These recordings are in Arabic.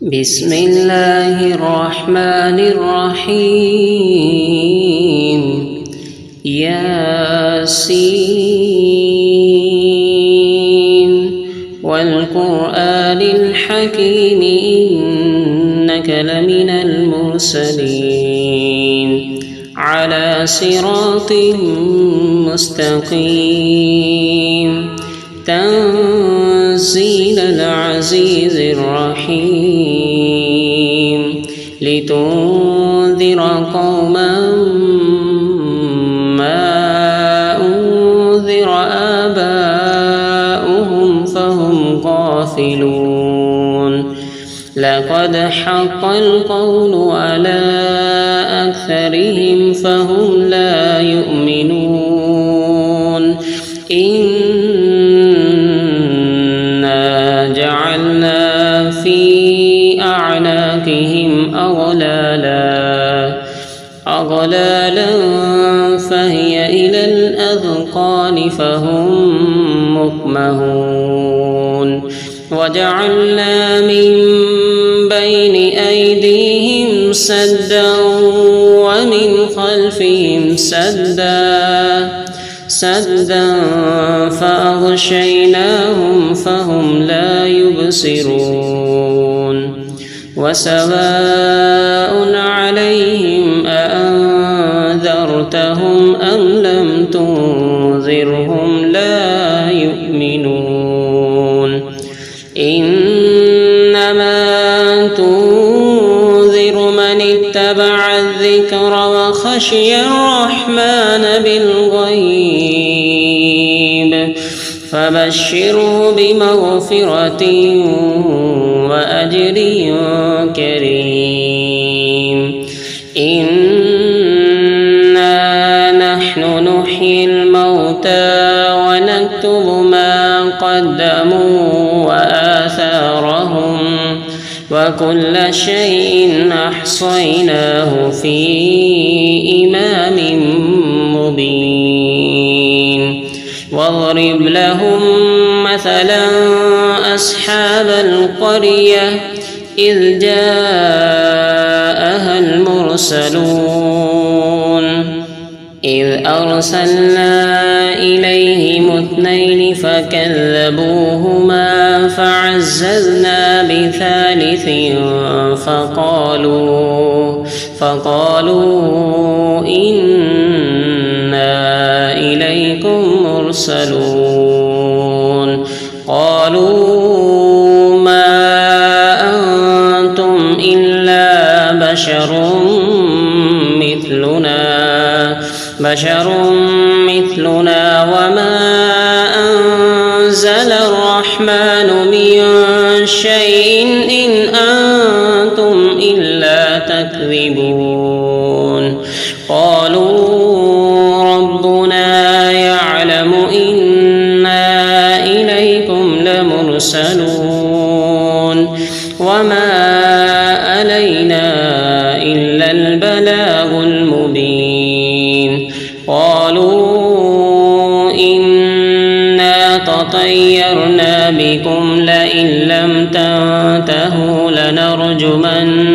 بسم الله الرحمن الرحيم ياسين والقرآن الحكيم إنك لمن المرسلين على صراط مستقيم تنزيل العزيز الرحيم لتنذر قوما ما أنذر آباؤهم فهم غافلون لقد حق القول على أكثرهم فهم لا يؤمنون إنا جعلنا في أعناقهم أغلالا فهي إلى الأذقان فهم مقمحون وجعلنا من بين أيديهم سدا ومن خلفهم سدا فأغشيناهم فهم لا يبصرون وسواء عليهم أأنذرتهم أم لم تنذرهم لا يؤمنون إنما تنذر من اتبع الذكر وخشي الرحمن بالغيب فبشره بمغفرة وأجر كريم إنا نحن نحيي الموتى ونكتب ما قدموا وآثارهم وكل شيء أحصيناه في إمام مبين واضرب لهم مثلا أصحاب القرية إذ جاءها المرسلون إذ أرسلنا إليهم اثنين فكذبوهما فعززنا بثالث فقالوا إنا إليكم مرسلون قالوا ما أنتم إلا بشر مثلنا وما أنزل الرحمن من شيء إن أنتم إلا تكذبون قالوا ربنا يعلم إنا إليكم لمرسلون وما علينا إلا البلاغ المبين قالوا إنا تطيرنا بكم لئن لم تنتهوا لنرجمنكم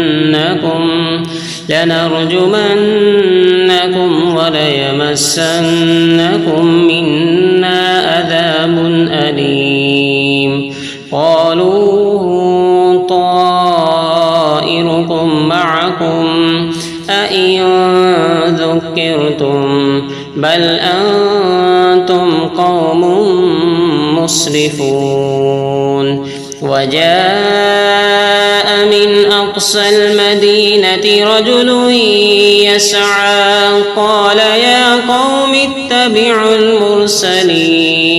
وليمسنكم منا عذاب أليم قالوا طائركم معكم أئن ذكرتم بل أنتم قوم مسرفون وجاء من أقصى المدينة رجل يسعى قال يا قوم اتبعوا المرسلين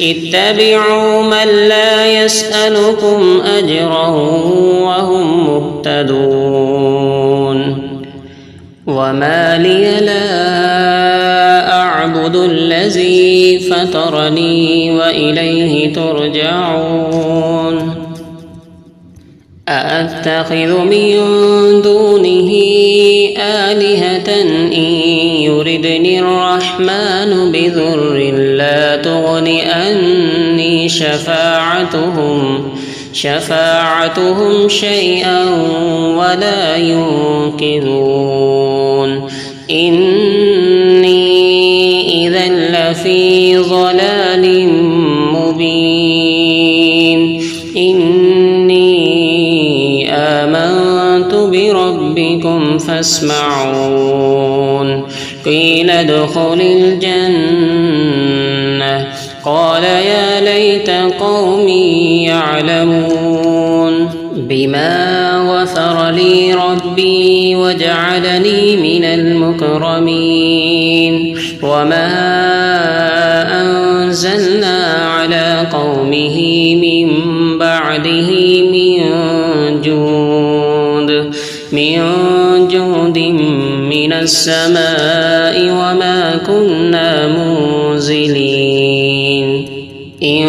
اتبعوا من لا يسألكم أجرا وهم مهتدون وما لي لا أعبد الذي فطرني وإليه ترجعون أأتخذ من دونه آلهة إن يردني الرحمن بضر لا تغن عني شفاعتهم شفاعتهم شيئا ولا ينقذون إني إذا لفي ضلال مبين إني آمنت بربكم فاسمعون قيل ادخل الجنة قال يا ليت قومي يعلمون بما غفر لي ربي وجعلني من المكرمين وما أنزلنا على قومه من بعده من جود من السماء وما كنا منزلين إن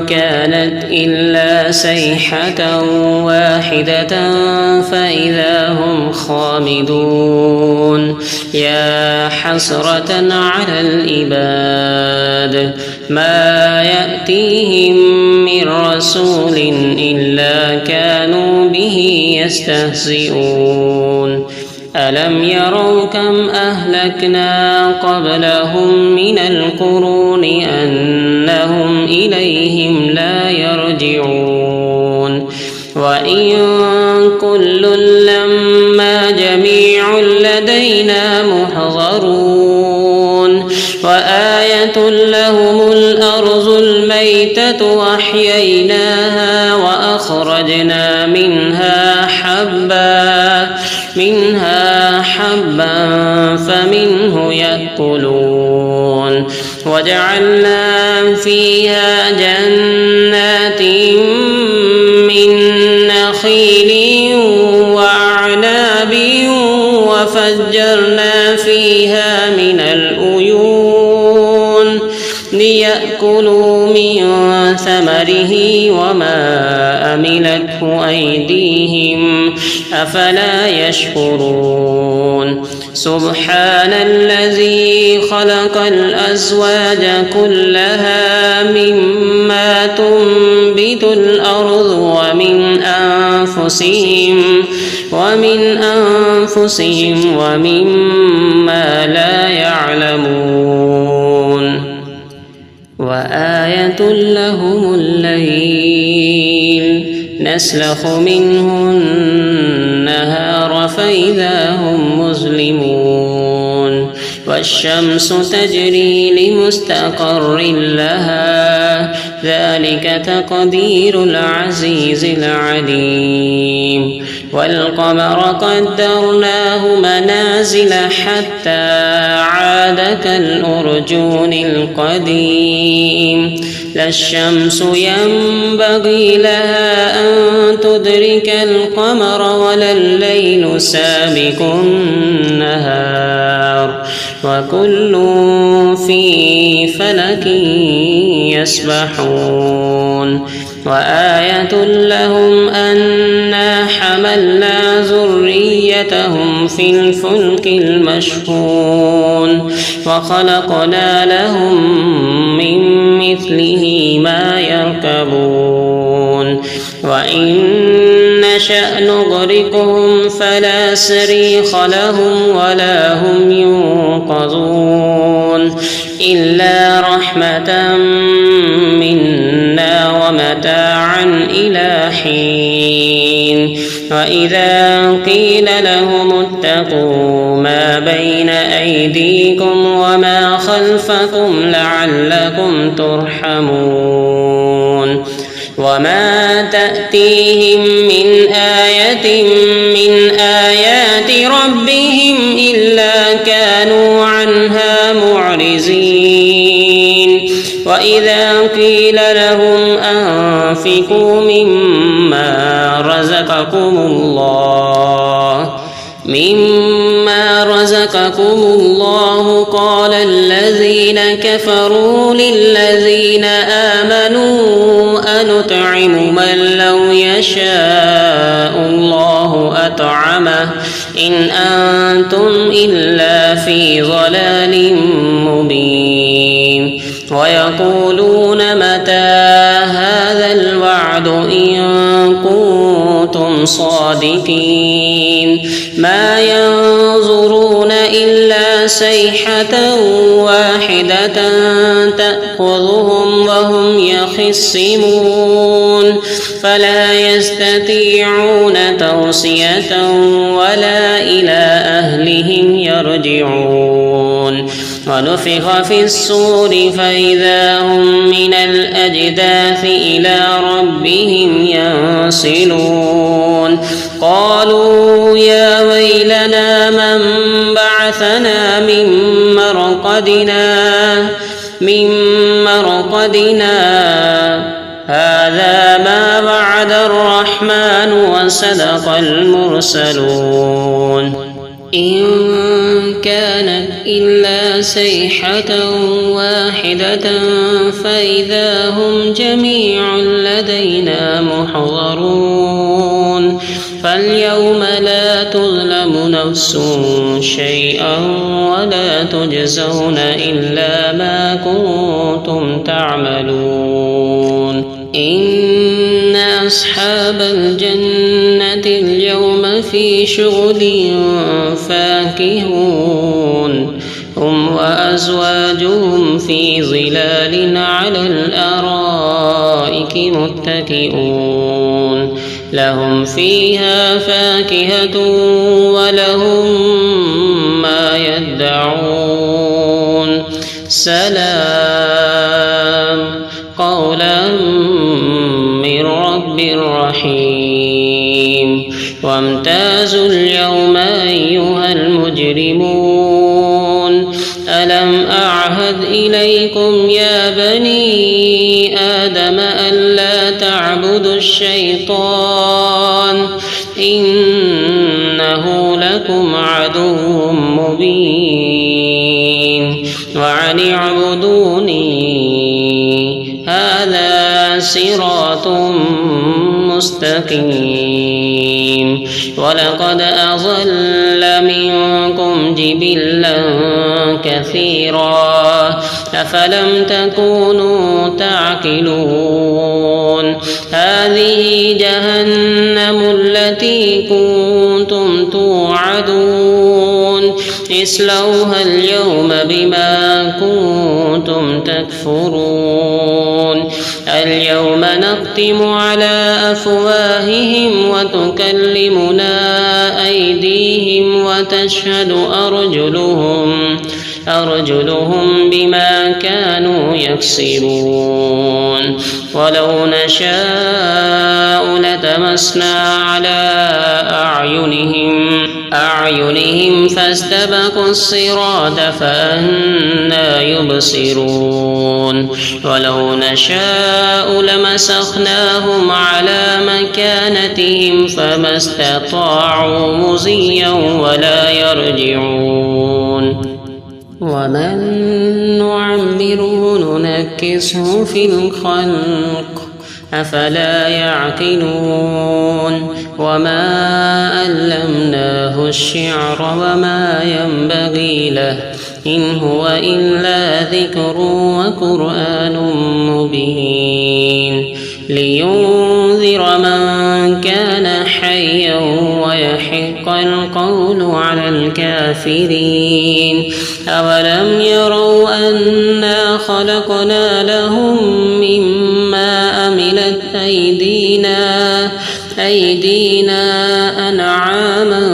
كانت إلا صيحة واحدة فإذا هم خامدون يا حسرة على العباد ما يأتيهم من رسول إلا كانوا به يستهزئون ألم يروا كم أهلكنا قبلهم من القرون أنهم إليهم لا يرجعون وإن كل لما جميع لدينا محضرون وآية لهم الأرض الميتة وأحييناها وأخرجنا منها حبا فمنه يأكلون وجعلنا فيها جنات من نخيل وأعناب وفجرنا فيها من العيون ليأكلوا من ثمره وما أملته أيديهم أفلا يشكرون سبحان الذي خلق الأزواج كلها مما تنبت الأرض ومن أنفسهم ومما لا يعلمون وآية لهم الليل نسلخ منه النهار فإذا هم مظلمون والشمس تجري لمستقر لها ذلك تقدير العزيز العليم والقمر قدرناه منازل حتى عاد كالأرجون القديم لا الشمس ينبغي لها أن تدرك القمر ولا الليل سابق النهار وكل في فلك يسبحون وآية لهم أنا حملنا ذريتهم في الفلك المشحون وخلقنا لهم من مثله ما يركبون وإن نشأ نغرقهم فلا صريخ لهم ولا هم ينقذون إلا رحمة منا ومتاعا إلى حين وإذا قيل لهم اتقوا ما بين أيديكم وما خلفكم لعلكم ترحمون وما تأتيهم من آية من آيات ربهم إلا كانوا عنها معرضين وإذا قيل لهم أنفقوا مما رزقكم الله قال الذين كفروا للذين آمنوا أنطعم من لو يشاء الله أطعمه إن أنتم إلا في ضلال مبين ويقولون متى هذا الوعد بعد إن كنتم صادقين ما ينظرون إلا صيحة واحدة تأخذهم وهم يخصمون فلا يستطيعون توصية ولا إلى أهلهم يرجعون ونفخ في الصور فإذا هم من الأجداث إلى ربهم ينسلون قالوا يا ويلنا من بعثنا من مرقدنا هذا ما وعد الرحمن وصدق المرسلون إن كانت إلا صيحة واحدة فإذا هم جميع لدينا محضرون فاليوم لا تظلم نفس شيئا ولا تجزون إلا ما كنتم تعملون إن أصحاب الجنة اليوم في شغل فاكهون هم وأزواجهم في ظلال على الأرائك متكئون لهم فيها فاكهة ولهم ما يدعون سلام قولا من رب رحيم وامتازوا اليوم أيها المجرمون ألم أعهد إليكم يا بني آدم ألا تعبدوا الشيطان إنه لكم عدو مبين وأن اعبدوني هذا صراط مستقيم ولقد أضل منكم جبلا كثيرا أفلم تكونوا تعقلون هذه جهنم التي كنتم توعدون اصلوها اليوم بما كنتم تكفرون اليوم نختم على أفواههم وتكلمنا أيديهم وتشهد أرجلهم بما كانوا يكسبون ولو نشاء لتمسنا على أعينهم فاستبقوا الصراط فأنى يبصرون ولو نشاء لمسخناهم على مكانتهم فما استطاعوا مضيا ولا يرجعون ومن نعمره ننكسه في الخلق أفلا يعقلون وما علمناه الشعر وما ينبغي له إن هو إلا ذكر وقرآن مبين لينذر من كان حيا ويحق القول على الكافرين أولم يروا أنا خلقنا لهم مما عملت أيدينا أنعاما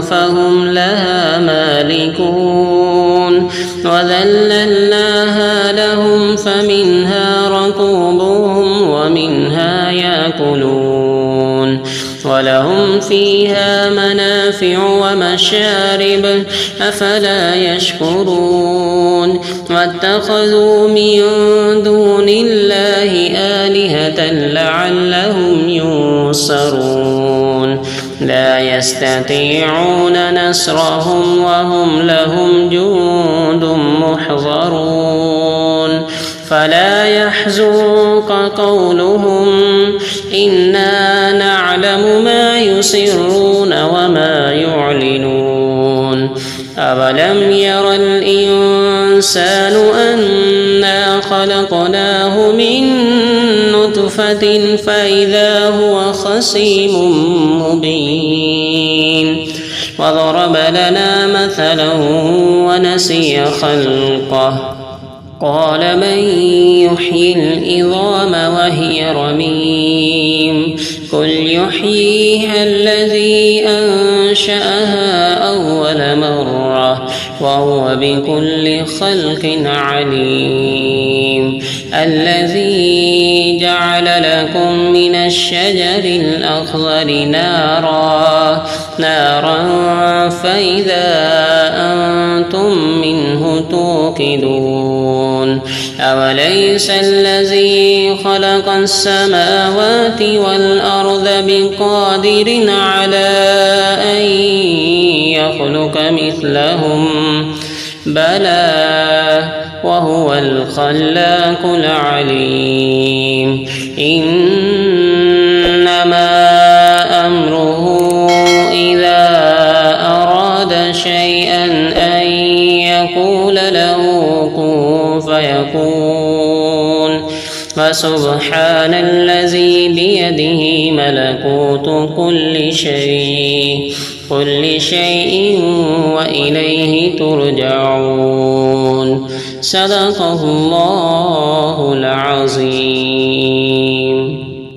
فهم لها مالكون وذللناها لهم فمنها ركوبهم ومنها يأكلون ولهم فيها منافع ومشارب أفلا يشكرون واتخذوا من دون الله آلهة لعلهم ينصرون لا يستطيعون نصرهم وهم لهم جند محضرون فلا يحزنك قولهم إنا نعلم ما يسرون وما يعلنون أولم ير الإنسان أنا خلقناه من نطفة صُحُفٍ فإذا هو خصيم مبين وضرب لنا مثلا ونسي خلقه قال من يحيي العظام وهي رميم قل يحييها الذي أنشأها أول مرة وهو بكل خلق عليم الذي جعل لكم من الشجر الأخضر نارا فإذا أنتم منه توقدون أوليس الذي خلق السماوات والأرض بقادر على أن يخلق مثلهم بلى وهو الخلاق العليم إنما أمره إذا أراد شيئا أن يقول له كن فيكون فسبحان الذي بيده ملكوت كل شيء وإليه ترجعون صدق الله العظيم.